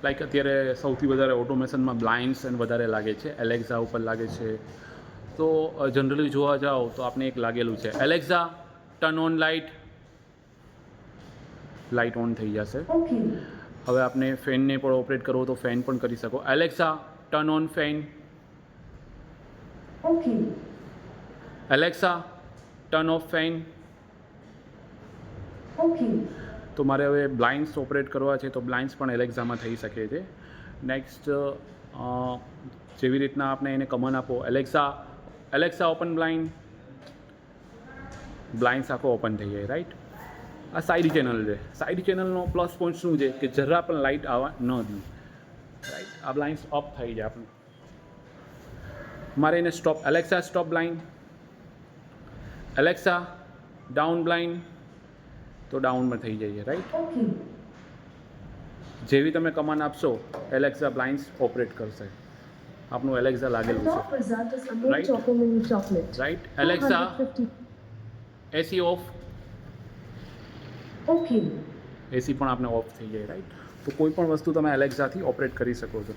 Like અત્યારે સૌથી વધારે ઓટોમેશનમાં બ્લાઇન્ડ્સ એન્ડ વધારે લાગે છે, એલેક્ઝા ઉપર લાગે છે. તો જનરલી જોવા જાઓ તો આપણે એક લાગેલું છે Alexa turn on light, light on થઈ જશે. Okay. હવે આપણે ફેનને પણ ઓપરેટ કરવો તો ફેન પણ કરી શકો. Alexa turn on fan, Okay. Alexa turn off fan. Okay. તો મારે હવે બ્લાઇન્ડ્સ ઓપરેટ કરવા છે તો બ્લાઇન્ડ્સ પણ એલેક્ઝામાં થઈ શકે છે. નેક્સ્ટ જેવી રીતના આપણે એને કમાન્ડ આપો એલેક્સા ઓપન બ્લાઇન્ડ, બ્લાઇન્ડ્સ આખો ઓપન થઈ જાય, રાઈટ. આ સાઇડ ચેનલ છે. સાઇડ ચેનલનો પ્લસ પોઈન્ટ શું છે કે જરા પણ લાઇટ આવવા ન દઉં, રાઈટ. આ બ્લાઇન્ડ્સ અપ થઈ જાય આપણે. મારે એને stop, Alexa stop blind, Alexa down blind, તો ડાઉનમાં થઈ જાય, રાઈટ. Okay. જેવી તમે કમાન્ડ આપશો એલેક્સા બ્લાઇન્ડ્સ ઓપરેટ કરશે. આપનું એલેક્સા The લાગેલું top છે, result is Amul Right. Choco Mini Chocolate. Right. Alexa 250. AC of, Okay. એસી પણ આપણે ઓફ થઈ જાય, રાઈટ. તો કોઈ પણ વસ્તુ તમે એલેક્સાથી ઓપરેટ કરી શકો છો.